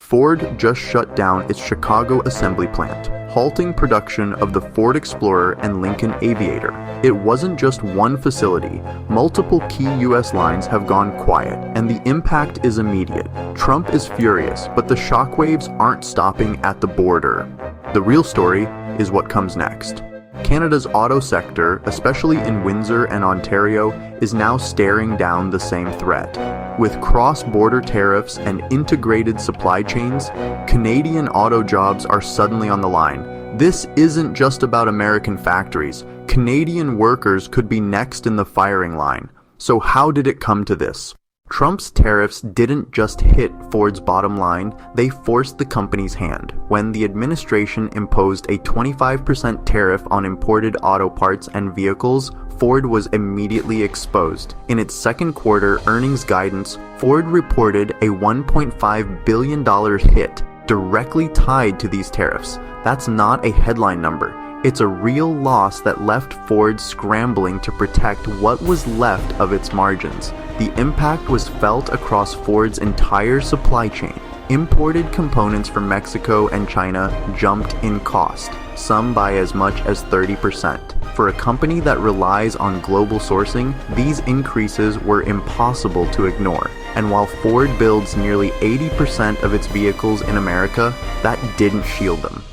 Ford just shut down its Chicago assembly plant, halting production of the Ford Explorer and Lincoln Aviator. It wasn't just one facility. Multiple key US lines have gone quiet, and the impact is immediate. Trump is furious, but the shockwaves aren't stopping at the border. The real story is what comes next. Canada's auto sector, especially in Windsor and Ontario, is now staring down the same threat. With cross-border tariffs and integrated supply chains, Canadian auto jobs are suddenly on the line. This isn't just about American factories. Canadian workers could be next in the firing line. So how did it come to this? Trump's tariffs didn't just hit Ford's bottom line, they forced the company's hand. When the administration imposed a 25% tariff on imported auto parts and vehicles, Ford was immediately exposed. In its second quarter earnings guidance, Ford reported a $1.5 billion hit directly tied to these tariffs. That's not a headline number. It's a real loss that left Ford scrambling to protect what was left of its margins. The impact was felt across Ford's entire supply chain. Imported components from Mexico and China jumped in cost, some by as much as 30%. For a company that relies on global sourcing, these increases were impossible to ignore. And while Ford builds nearly 80% of its vehicles in America, that didn't shield them.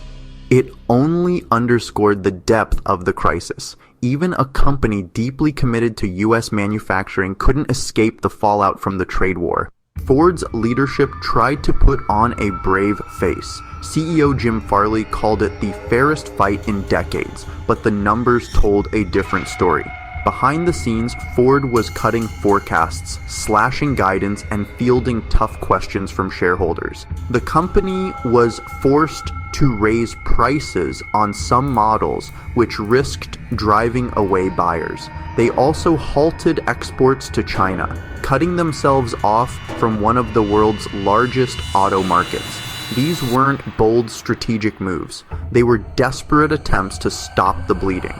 It only underscored the depth of the crisis. Even a company deeply committed to US manufacturing couldn't escape the fallout from the trade war. Ford's leadership tried to put on a brave face. CEO Jim Farley called it the fairest fight in decades, but the numbers told a different story. Behind the scenes, Ford was cutting forecasts, slashing guidance, and fielding tough questions from shareholders. The company was forced to raise prices on some models, which risked driving away buyers. They also halted exports to China, cutting themselves off from one of the world's largest auto markets. These weren't bold strategic moves. They were desperate attempts to stop the bleeding.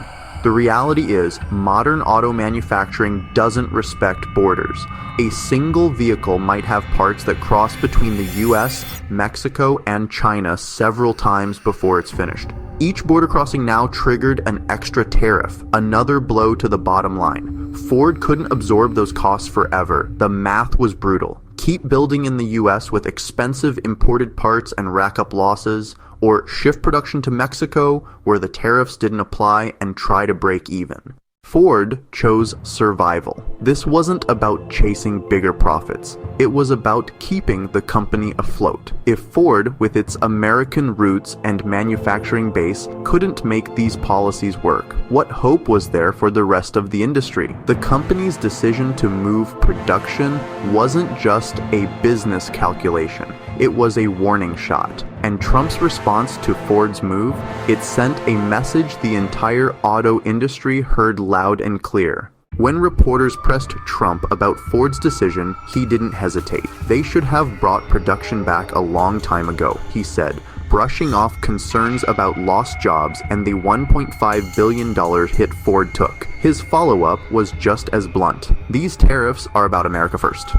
The reality is, modern auto manufacturing doesn't respect borders. A single vehicle might have parts that cross between the US, Mexico, and China several times before it's finished. Each border crossing now triggered an extra tariff, another blow to the bottom line. Ford couldn't absorb those costs forever. The math was brutal. Keep building in the US with expensive imported parts and rack up losses, or shift production to Mexico where the tariffs didn't apply and try to break even. Ford chose survival. This wasn't about chasing bigger profits. It was about keeping the company afloat. If Ford, with its American roots and manufacturing base, couldn't make these policies work, what hope was there for the rest of the industry? The company's decision to move production wasn't just a business calculation. It was a warning shot. And Trump's response to Ford's move, it sent a message the entire auto industry heard loud and clear. When reporters pressed Trump about Ford's decision, he didn't hesitate. They should have brought production back a long time ago, he said, brushing off concerns about lost jobs and the $1.5 billion hit Ford took. His follow-up was just as blunt. These tariffs are about America first.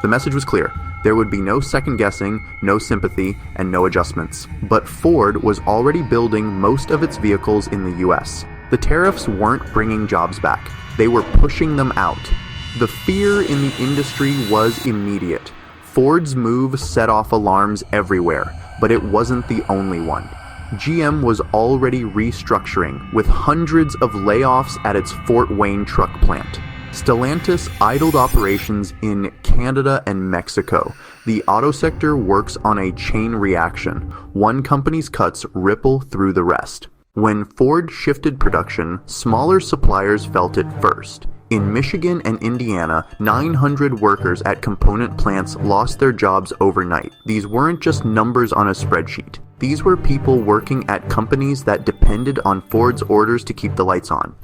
The message was clear. There would be no second-guessing, no sympathy, and no adjustments. But Ford was already building most of its vehicles in the US. The tariffs weren't bringing jobs back. They were pushing them out. The fear in the industry was immediate. Ford's move set off alarms everywhere, but it wasn't the only one. GM was already restructuring, with hundreds of layoffs at its Fort Wayne truck plant. Stellantis idled operations in Canada and Mexico. The auto sector works on a chain reaction. One company's cuts ripple through the rest. When Ford shifted production, smaller suppliers felt it first. In Michigan and Indiana, 900 workers at component plants lost their jobs overnight. These weren't just numbers on a spreadsheet. These were people working at companies that depended on Ford's orders to keep the lights on.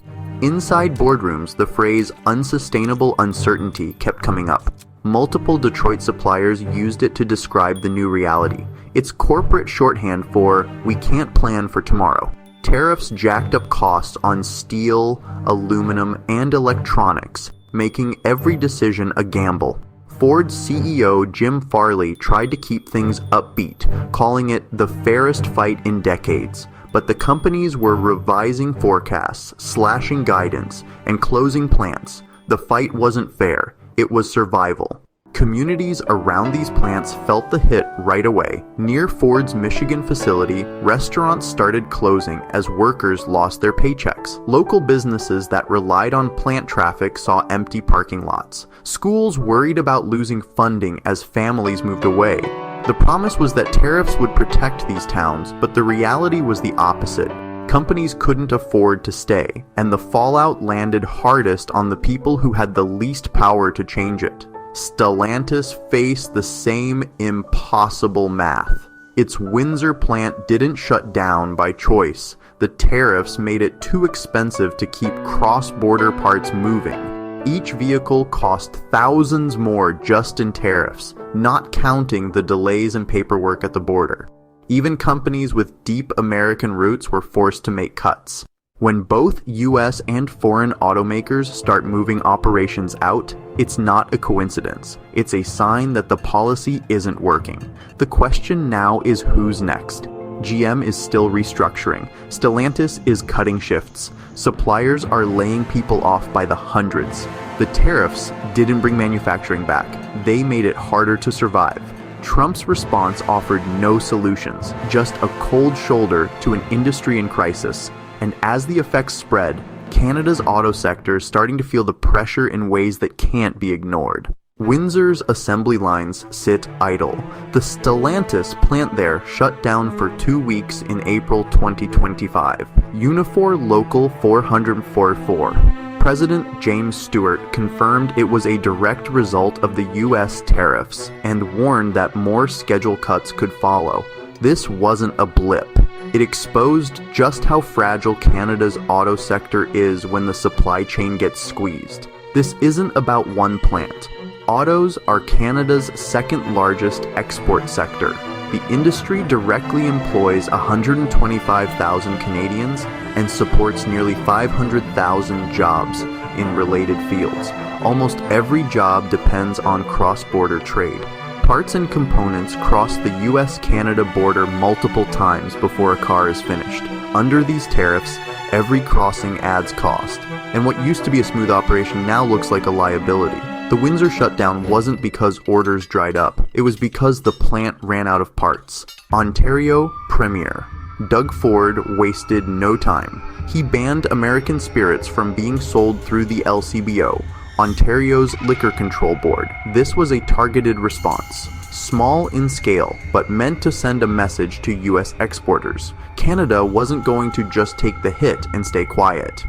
Inside boardrooms, the phrase unsustainable uncertainty kept coming up. Multiple Detroit suppliers used it to describe the new reality. It's corporate shorthand for we can't plan for tomorrow. Tariffs jacked up costs on steel, aluminum, and electronics, making every decision a gamble. Ford's CEO Jim Farley tried to keep things upbeat, calling it the fairest fight in decades. But the companies were revising forecasts, slashing guidance, and closing plants. The fight wasn't fair, it was survival. Communities around these plants felt the hit right away. Near Ford's Michigan facility, restaurants started closing as workers lost their paychecks. Local businesses that relied on plant traffic saw empty parking lots. Schools worried about losing funding as families moved away. The promise was that tariffs would protect these towns, but the reality was the opposite. Companies couldn't afford to stay, and the fallout landed hardest on the people who had the least power to change it. Stellantis faced the same impossible math. Its Windsor plant didn't shut down by choice. The tariffs made it too expensive to keep cross-border parts moving. Each vehicle cost thousands more just in tariffs, not counting the delays and paperwork at the border. Even companies with deep American roots were forced to make cuts. When both US and foreign automakers start moving operations out, it's not a coincidence. It's a sign that the policy isn't working. The question now is who's next? GM is still restructuring. Stellantis is cutting shifts. Suppliers are laying people off by the hundreds. The tariffs didn't bring manufacturing back. They made it harder to survive. Trump's response offered no solutions, just a cold shoulder to an industry in crisis. And as the effects spread, Canada's auto sector is starting to feel the pressure in ways that can't be ignored. Windsor's assembly lines sit idle. The Stellantis plant there shut down for 2 weeks in April 2025. Unifor Local 444. President James Stewart confirmed it was a direct result of the US tariffs and warned that more schedule cuts could follow. This wasn't a blip. It exposed just how fragile Canada's auto sector is when the supply chain gets squeezed. This isn't about one plant. Autos are Canada's second largest export sector. The industry directly employs 125,000 Canadians and supports nearly 500,000 jobs in related fields. Almost every job depends on cross-border trade. Parts and components cross the US-Canada border multiple times before a car is finished. Under these tariffs, every crossing adds cost, and what used to be a smooth operation now looks like a liability. The Windsor shutdown wasn't because orders dried up, it was because the plant ran out of parts. Ontario Premier Doug Ford wasted no time. He banned American spirits from being sold through the LCBO, Ontario's Liquor Control Board. This was a targeted response, small in scale, but meant to send a message to US exporters. Canada wasn't going to just take the hit and stay quiet.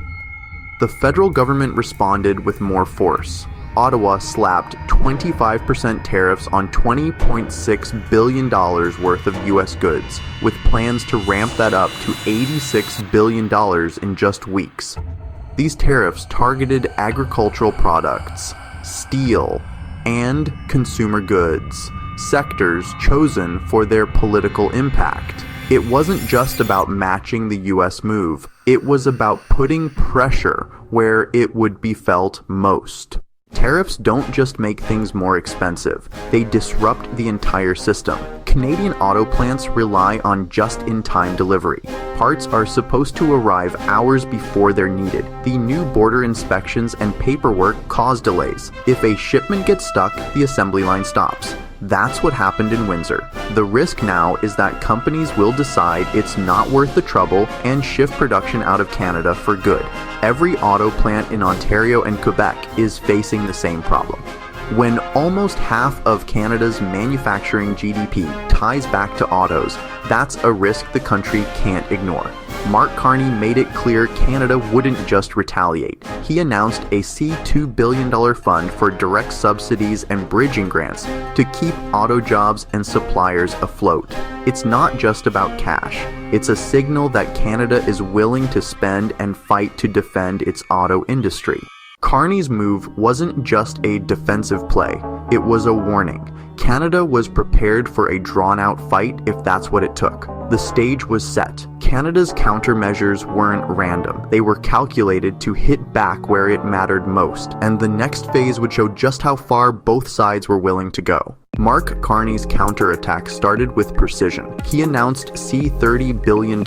The federal government responded with more force. Ottawa slapped 25% tariffs on $20.6 billion worth of US goods, with plans to ramp that up to $86 billion in just weeks. These tariffs targeted agricultural products, steel, and consumer goods, sectors chosen for their political impact. It wasn't just about matching the US move, it was about putting pressure where it would be felt most. Tariffs don't just make things more expensive, they disrupt the entire system. Canadian auto plants rely on just-in-time delivery. Parts are supposed to arrive hours before they're needed. The new border inspections and paperwork cause delays. If a shipment gets stuck, the assembly line stops. That's what happened in Windsor. The risk now is that companies will decide it's not worth the trouble and shift production out of Canada for good. Every auto plant in Ontario and Quebec is facing the same problem. When almost half of Canada's manufacturing GDP ties back to autos, that's a risk the country can't ignore. Mark Carney made it clear Canada wouldn't just retaliate. He announced a $2 billion fund for direct subsidies and bridging grants to keep auto jobs and suppliers afloat. It's not just about cash. It's a signal that Canada is willing to spend and fight to defend its auto industry. Carney's move wasn't just a defensive play, it was a warning. Canada was prepared for a drawn-out fight if that's what it took. The stage was set. Canada's countermeasures weren't random. They were calculated to hit back where it mattered most, and the next phase would show just how far both sides were willing to go. Mark Carney's counterattack started with precision. He announced $30 billion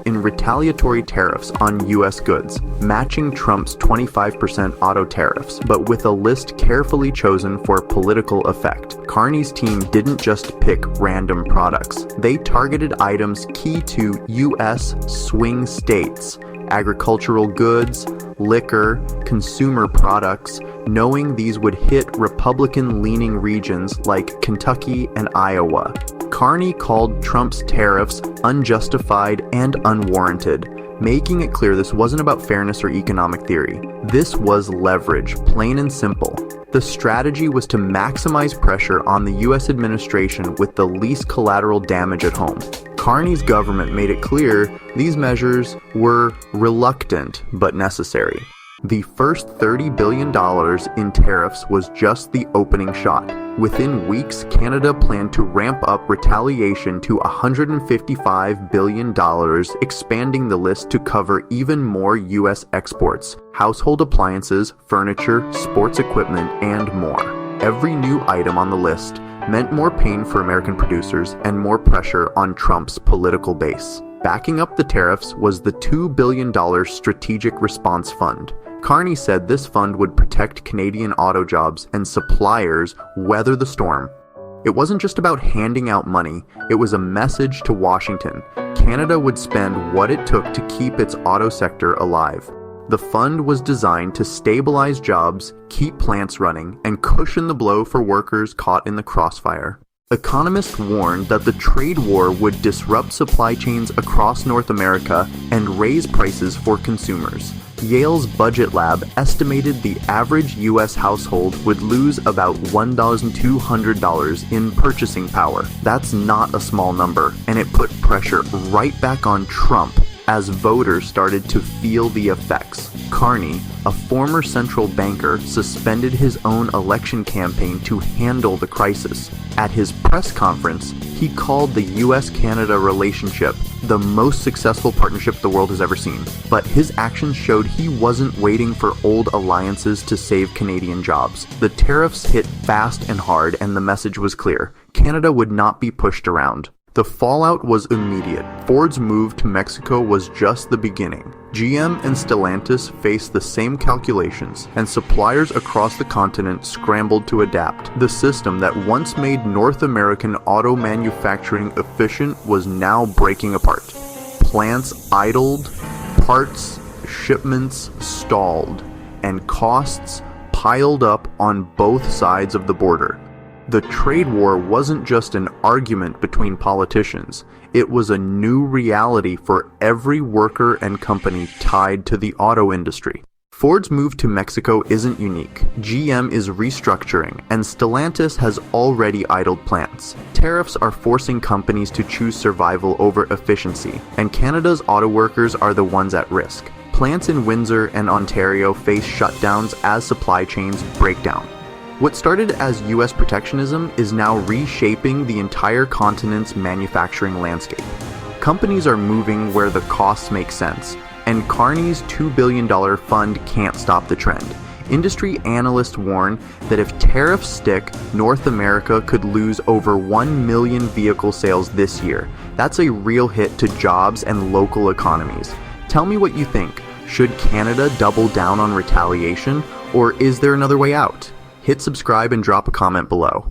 in retaliatory tariffs on U.S. goods, matching Trump's 25% auto tariffs, but with a list carefully chosen for political effect. Carney's team didn't just pick random products. They targeted items key to U.S. swing states, agricultural goods, liquor, consumer products, knowing these would hit Republican-leaning regions like Kentucky and Iowa. Carney called Trump's tariffs unjustified and unwarranted, making it clear this wasn't about fairness or economic theory. This was leverage, plain and simple. The strategy was to maximize pressure on the U.S. administration with the least collateral damage at home. Carney's government made it clear these measures were reluctant but necessary. The first $30 billion in tariffs was just the opening shot. Within weeks, Canada planned to ramp up retaliation to $155 billion, expanding the list to cover even more U.S. exports, household appliances, furniture, sports equipment, and more. Every new item on the list meant more pain for American producers and more pressure on Trump's political base. Backing up the tariffs was the $2 billion Strategic Response Fund. Carney said this fund would protect Canadian auto jobs and suppliers weather the storm. It wasn't just about handing out money, it was a message to Washington. Canada would spend what it took to keep its auto sector alive. The fund was designed to stabilize jobs, keep plants running, and cushion the blow for workers caught in the crossfire. Economists warned that the trade war would disrupt supply chains across North America and raise prices for consumers. Yale's Budget Lab estimated the average U.S. household would lose about $1,200 in purchasing power. That's not a small number, and it put pressure right back on Trump as voters started to feel the effects. Carney, a former central banker, suspended his own election campaign to handle the crisis. At his press conference, he called the U.S.-Canada relationship the most successful partnership the world has ever seen. But his actions showed he wasn't waiting for old alliances to save Canadian jobs. The tariffs hit fast and hard, and the message was clear. Canada would not be pushed around. The fallout was immediate. Ford's move to Mexico was just the beginning. GM and Stellantis faced the same calculations, and suppliers across the continent scrambled to adapt. The system that once made North American auto manufacturing efficient was now breaking apart. Plants idled, parts, shipments stalled, and costs piled up on both sides of the border. The trade war wasn't just an argument between politicians, it was a new reality for every worker and company tied to the auto industry. Ford's move to Mexico isn't unique. GM is restructuring, and Stellantis has already idled plants. Tariffs are forcing companies to choose survival over efficiency, and Canada's auto workers are the ones at risk. Plants in Windsor and Ontario face shutdowns as supply chains break down. What started as U.S. protectionism is now reshaping the entire continent's manufacturing landscape. Companies are moving where the costs make sense, and Carney's $2 billion fund can't stop the trend. Industry analysts warn that if tariffs stick, North America could lose over 1 million vehicle sales this year. That's a real hit to jobs and local economies. Tell me what you think. Should Canada double down on retaliation, or is there another way out? Hit subscribe and drop a comment below.